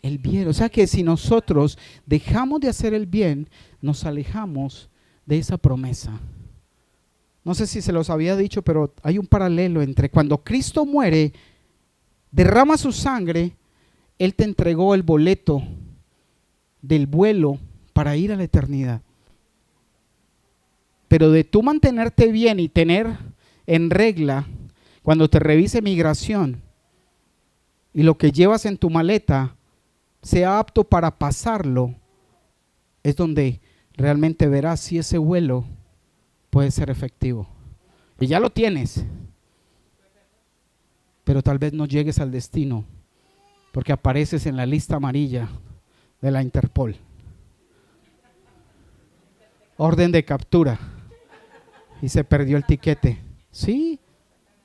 El bien. O sea que si nosotros dejamos de hacer el bien, nos alejamos de esa promesa. No sé si se los había dicho, pero hay un paralelo entre cuando Cristo muere, derrama su sangre, Él te entregó el boleto del vuelo para ir a la eternidad. Pero de tú mantenerte bien y tener en regla, cuando te revise migración y lo que llevas en tu maleta sea apto para pasarlo, es donde realmente verás si ese vuelo puede ser efectivo. Y ya lo tienes, pero tal vez no llegues al destino porque apareces en la lista amarilla de la Interpol. Orden de captura y se perdió el tiquete. Sí,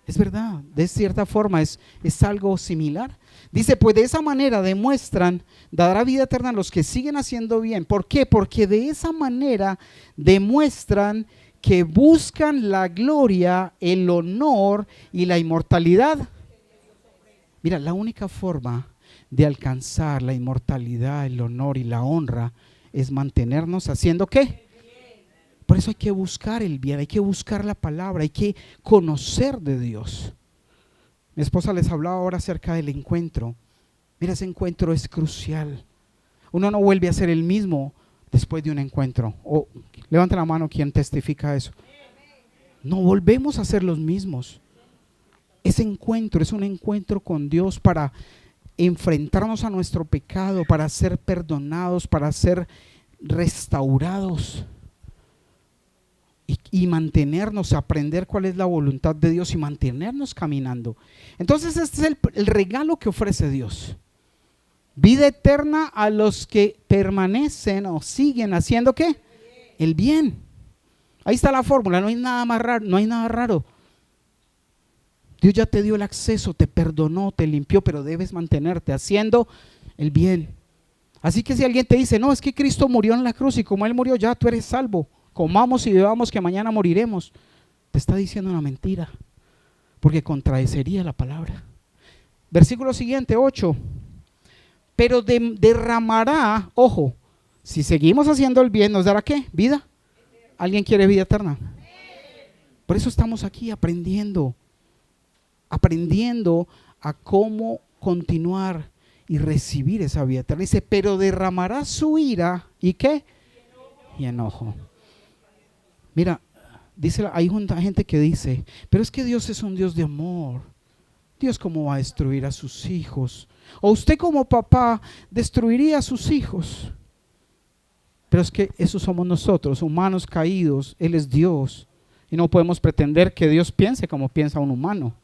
es verdad, de cierta forma es algo similar. Dice, pues de esa manera demuestran, dará vida eterna a los que siguen haciendo bien. ¿Por qué? Porque de esa manera demuestran que buscan la gloria, el honor y la inmortalidad. Mira, la única forma de alcanzar la inmortalidad, el honor y la honra es mantenernos haciendo ¿qué? Por eso hay que buscar el bien, hay que buscar la palabra, hay que conocer de Dios. Mi esposa les hablaba ahora acerca del encuentro. Mira, ese encuentro es crucial. Uno no vuelve a ser el mismo después de un encuentro. Levanta la mano quien testifica eso. No volvemos a ser los mismos. Ese encuentro es un encuentro con Dios para enfrentarnos a nuestro pecado, para ser perdonados, para ser restaurados. Y mantenernos, aprender cuál es la voluntad de Dios y mantenernos caminando. Entonces este es el regalo que ofrece Dios. Vida eterna a los que permanecen o siguen haciendo ¿qué? El bien. Ahí está la fórmula, no hay nada más raro, no hay nada raro. Dios ya te dio el acceso, te perdonó, te limpió, pero debes mantenerte haciendo el bien. Así que si alguien te dice, no, es que Cristo murió en la cruz y como Él murió ya tú eres salvo, comamos y bebamos que mañana moriremos, te está diciendo una mentira, porque contradecería la palabra. Versículo siguiente, 8. Pero derramará, ojo, si seguimos haciendo el bien, ¿nos dará qué? ¿Vida? ¿Alguien quiere vida eterna? Por eso estamos aquí aprendiendo a cómo continuar y recibir esa vida eterna. Dice, pero derramará su ira, ¿y qué? Y enojo. Mira, dice, hay gente que dice, pero es que Dios es un Dios de amor. Dios, ¿cómo va a destruir a sus hijos? O usted como papá destruiría a sus hijos. Pero es que esos somos nosotros, humanos caídos. Él es Dios y no podemos pretender que Dios piense como piensa un humano.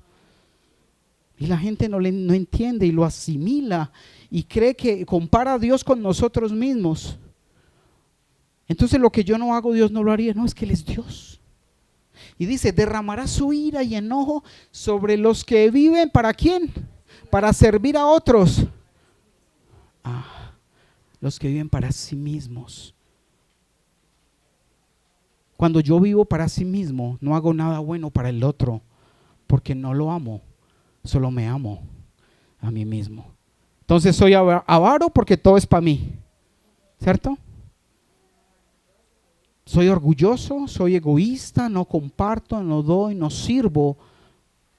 Y la gente no entiende y lo asimila y cree que compara a Dios con nosotros mismos. Entonces lo que yo no hago, Dios no lo haría. No, es que Él es Dios. Y dice, derramará su ira y enojo sobre los que viven, ¿para quién? Para servir a otros. Los que viven para sí mismos. Cuando yo vivo para sí mismo, no hago nada bueno para el otro, porque no lo amo, solo me amo a mí mismo. Entonces soy avaro porque todo es para mí, ¿cierto? Soy orgulloso, soy egoísta, no comparto, no doy, no sirvo,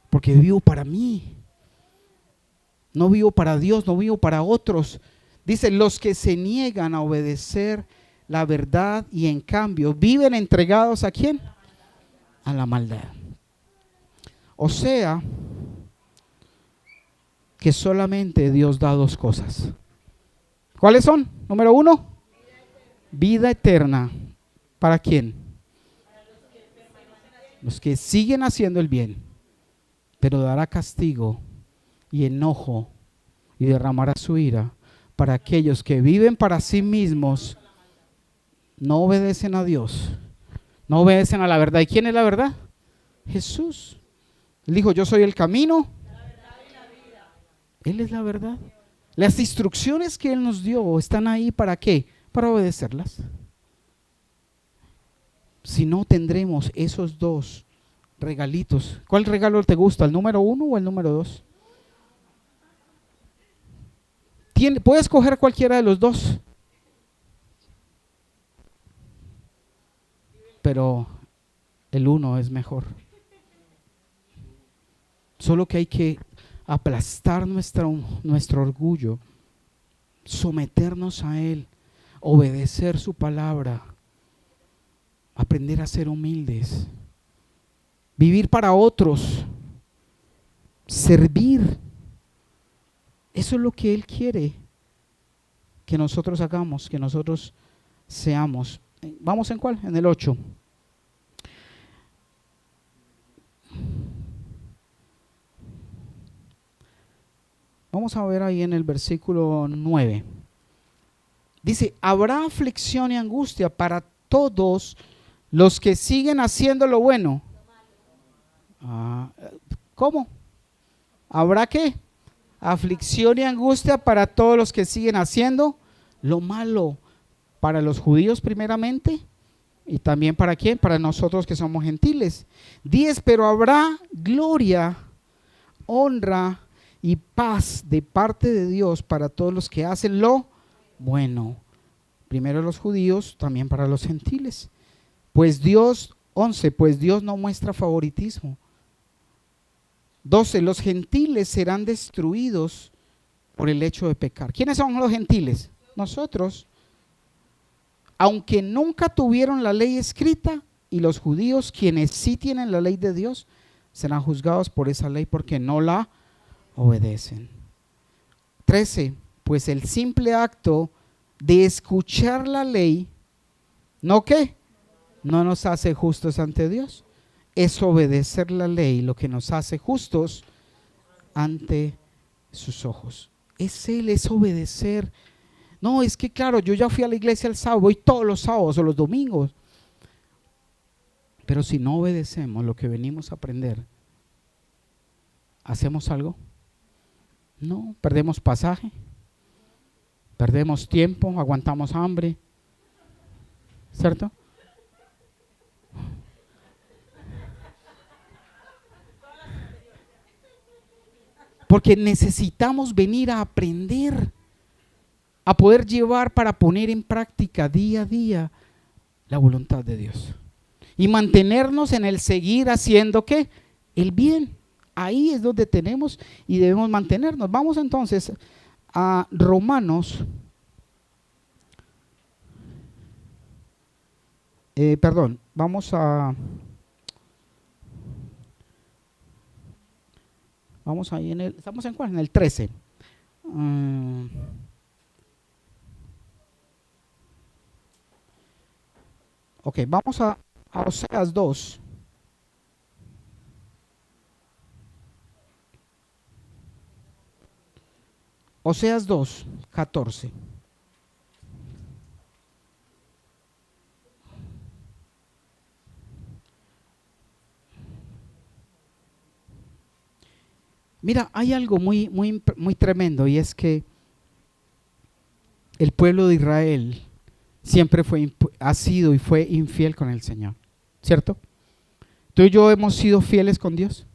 porque vivo para mí. No vivo para Dios, no vivo para otros. Dice, los que se niegan a obedecer la verdad y en cambio viven entregados ¿a quién? A la maldad. O sea, que solamente Dios da dos cosas. ¿Cuáles son? Número 1, vida eterna. ¿Para quién? Los que siguen haciendo el bien, pero dará castigo y enojo y derramará su ira para aquellos que viven para sí mismos, no obedecen a Dios, no obedecen a la verdad. ¿Y quién es la verdad? Jesús. Él dijo, yo soy el camino, la verdad y la vida. Él es la verdad. Las instrucciones que Él nos dio están ahí ¿para qué? Para obedecerlas. Si no, tendremos esos dos regalitos. ¿Cuál regalo te gusta? ¿El número 1 o el número 2? Puedes escoger cualquiera de los dos. Pero el 1 es mejor. Solo que hay que aplastar nuestro orgullo, someternos a Él, obedecer su palabra, aprender a ser humildes, vivir para otros, servir. Eso es lo que Él quiere que nosotros hagamos, que nosotros seamos. ¿Vamos en cuál? En el 8. Vamos a ver ahí en el versículo 9. Dice, habrá aflicción y angustia para todos los que siguen haciendo lo bueno. ¿Cómo? ¿Habrá qué? Aflicción y angustia para todos los que siguen haciendo lo malo. Para los judíos primeramente y también para quién, para nosotros que somos gentiles. 10, pero habrá gloria, honra y paz de parte de Dios para todos los que hacen lo bueno. Primero los judíos, también para los gentiles. Pues Dios, 11, pues Dios no muestra favoritismo. 12, los gentiles serán destruidos por el hecho de pecar. ¿Quiénes son los gentiles? Nosotros. Aunque nunca tuvieron la ley escrita, y los judíos, quienes sí tienen la ley de Dios, serán juzgados por esa ley porque no la obedecen. 13, pues el simple acto de escuchar la ley, ¿no qué? No nos hace justos ante Dios. Es obedecer la ley lo que nos hace justos ante sus ojos. Es Él, es obedecer. No, es que claro, yo ya fui a la iglesia el sábado, voy todos los sábados o los domingos. Pero si no obedecemos lo que venimos a aprender, ¿hacemos algo? No, perdemos pasaje, perdemos tiempo, aguantamos hambre, ¿cierto? Porque necesitamos venir a aprender, a poder llevar para poner en práctica día a día la voluntad de Dios. Y mantenernos en el seguir haciendo ¿qué? El bien. Ahí es donde tenemos y debemos mantenernos. Vamos entonces a Romanos, vamos ahí en el, ¿estamos en cuál? En el 13. Ok, vamos a Oseas 2. Oseas 2, 14. Mira, hay algo muy, muy, muy tremendo, y es que el pueblo de Israel siempre ha sido y fue infiel con el Señor, ¿cierto? ¿Tú y yo hemos sido fieles con Dios?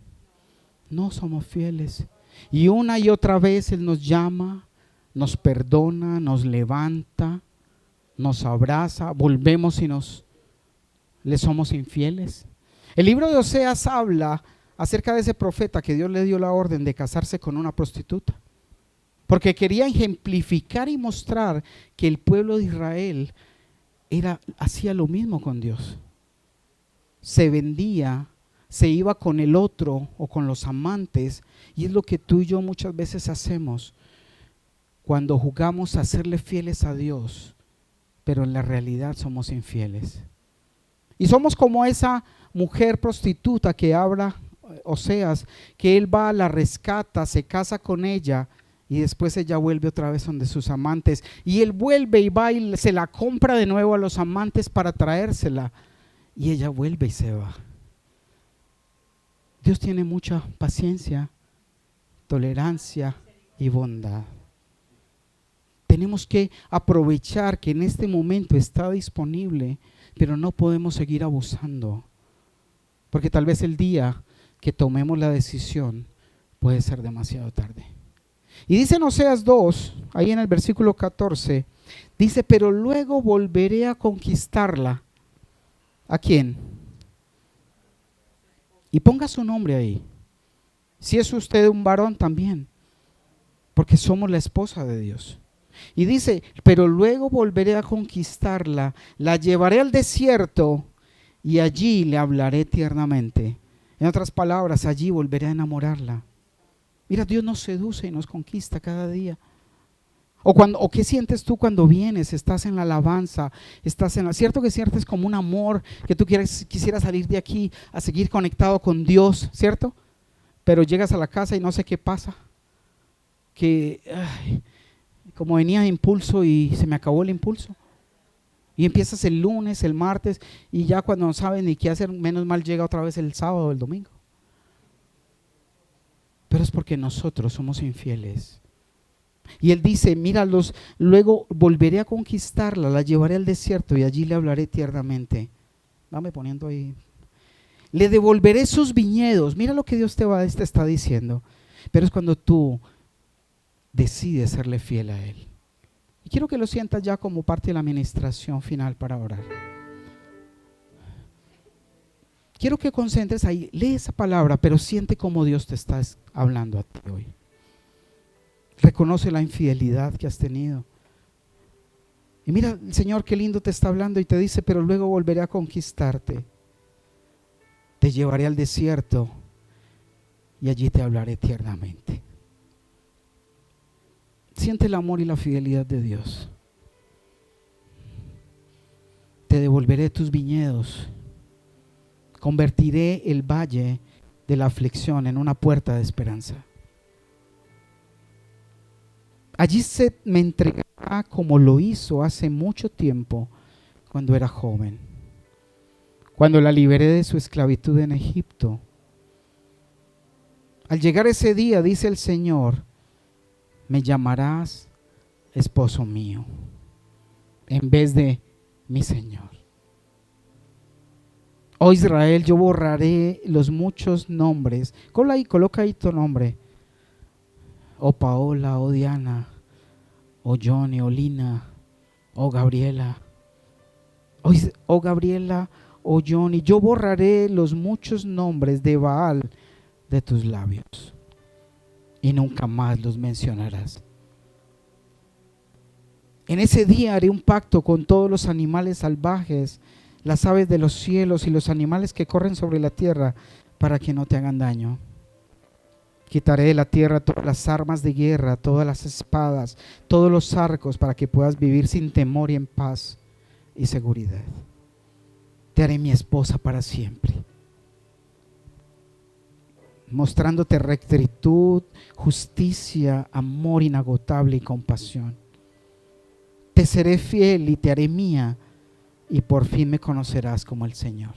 No somos fieles. Y una y otra vez Él nos llama, nos perdona, nos levanta, nos abraza, volvemos y le somos infieles. El libro de Oseas habla acerca de ese profeta que Dios le dio la orden de casarse con una prostituta, porque quería ejemplificar y mostrar que el pueblo de Israel hacía lo mismo con Dios. Se vendía, se iba con el otro o con los amantes, y es lo que tú y yo muchas veces hacemos cuando jugamos a serle fieles a Dios, pero en la realidad somos infieles. Y somos como esa mujer prostituta que habla Oseas, que él va, la rescata, se casa con ella y después ella vuelve otra vez donde sus amantes, y él vuelve y va y se la compra de nuevo a los amantes para traérsela, y ella vuelve y se va. Dios tiene mucha paciencia, tolerancia y bondad. Tenemos que aprovechar que en este momento está disponible, pero no podemos seguir abusando, porque tal vez el día que tomemos la decisión puede ser demasiado tarde. Y dice en Oseas 2, ahí en el versículo 14, dice: pero luego volveré a conquistarla. ¿A quién? Y ponga su nombre ahí. Si es usted un varón también, porque somos la esposa de Dios. Y dice: pero luego volveré a conquistarla, la llevaré al desierto y allí le hablaré tiernamente. En otras palabras, allí volveré a enamorarla. Mira, Dios nos seduce y nos conquista cada día. O qué sientes tú cuando vienes, estás en la alabanza, cierto que sientes como un amor, que tú quisieras salir de aquí a seguir conectado con Dios, ¿cierto? Pero llegas a la casa y no sé qué pasa, como venía de impulso y se me acabó el impulso. Y empiezas el lunes, el martes, y ya cuando no sabes ni qué hacer, menos mal llega otra vez el sábado o el domingo. Pero es porque nosotros somos infieles. Y él dice: míralos, luego volveré a conquistarla, la llevaré al desierto y allí le hablaré tiernamente. Dame poniendo ahí. Le devolveré sus viñedos. Mira lo que Dios te está diciendo. Pero es cuando tú decides serle fiel a Él. Y quiero que lo sientas ya como parte de la administración final para orar. Quiero que concentres ahí, lee esa palabra, pero siente cómo Dios te está hablando a ti hoy. Reconoce la infidelidad que has tenido. Y mira, el Señor qué lindo te está hablando y te dice: pero luego volveré a conquistarte. Te llevaré al desierto y allí te hablaré tiernamente. Siente el amor y la fidelidad de Dios. Te devolveré tus viñedos. Convertiré el valle de la aflicción en una puerta de esperanza. Allí se me entregará como lo hizo hace mucho tiempo cuando era joven, cuando la liberé de su esclavitud en Egipto. Al llegar ese día, dice el Señor, me llamarás esposo mío, en vez de mi Señor. Oh Israel, yo borraré los muchos nombres. Coloca ahí tu nombre. Oh Paola, oh Diana, oh Johnny, oh Lina, oh Gabriela. Oh Gabriela, oh Johnny, yo borraré los muchos nombres de Baal de tus labios y nunca más los mencionarás. En ese día haré un pacto con todos los animales salvajes, las aves de los cielos y los animales que corren sobre la tierra, para que no te hagan daño. Quitaré de la tierra todas las armas de guerra, todas las espadas, todos los arcos, para que puedas vivir sin temor y en paz y seguridad. Te haré mi esposa para siempre, mostrándote rectitud, justicia, amor inagotable y compasión. Te seré fiel y te haré mía, y por fin me conocerás como el Señor.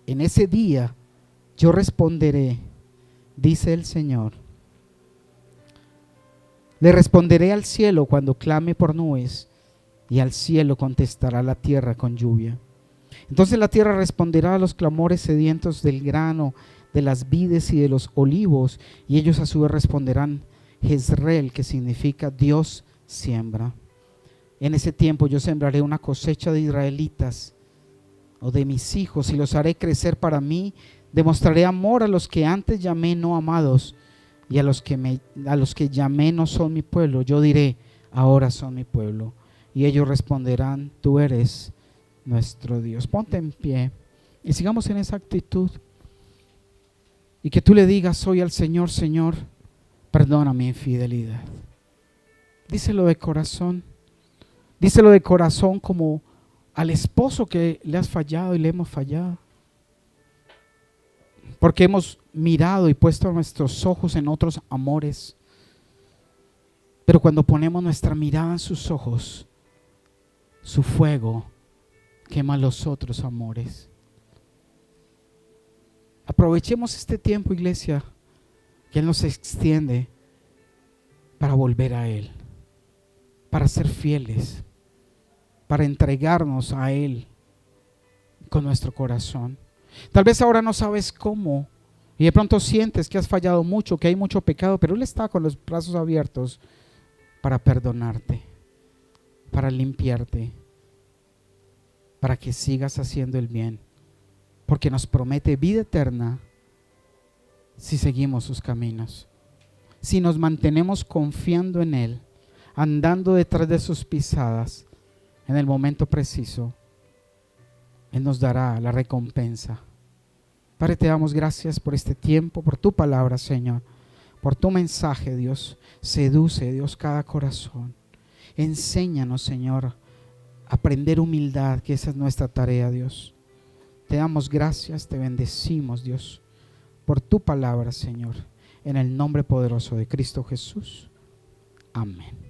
En ese día yo responderé, dice el Señor. Le responderé al cielo cuando clame por nubes, y al cielo contestará la tierra con lluvia. Entonces la tierra responderá a los clamores sedientos del grano, de las vides y de los olivos, y ellos a su vez responderán Jezreel, que significa Dios siembra. En ese tiempo yo sembraré una cosecha de israelitas o de mis hijos y los haré crecer para mí. Demostraré amor a los que antes llamé no amados, y a los que llamé no son mi pueblo. Yo diré, ahora son mi pueblo. Y ellos responderán, tú eres nuestro Dios. Ponte en pie y sigamos en esa actitud. Y que tú le digas hoy al Señor, Señor, perdona mi infidelidad. Díselo de corazón. Díselo de corazón como al esposo que le has fallado y le hemos fallado. Porque hemos mirado y puesto nuestros ojos en otros amores. Pero cuando ponemos nuestra mirada en sus ojos, su fuego quema los otros amores. Aprovechemos este tiempo, iglesia, que Él nos extiende para volver a Él, para ser fieles, para entregarnos a Él con nuestro corazón. Tal vez ahora no sabes cómo y de pronto sientes que has fallado mucho, que hay mucho pecado, pero Él está con los brazos abiertos para perdonarte, para limpiarte, para que sigas haciendo el bien, porque nos promete vida eterna si seguimos sus caminos, si nos mantenemos confiando en Él, andando detrás de sus pisadas. En el momento preciso Él nos dará la recompensa. Padre, te damos gracias por este tiempo, por tu palabra, Señor, por tu mensaje, Dios. Seduce, Dios, cada corazón. Enséñanos, Señor, a aprender humildad, que esa es nuestra tarea, Dios. Te damos gracias, te bendecimos, Dios, por tu palabra, Señor, en el nombre poderoso de Cristo Jesús. Amén.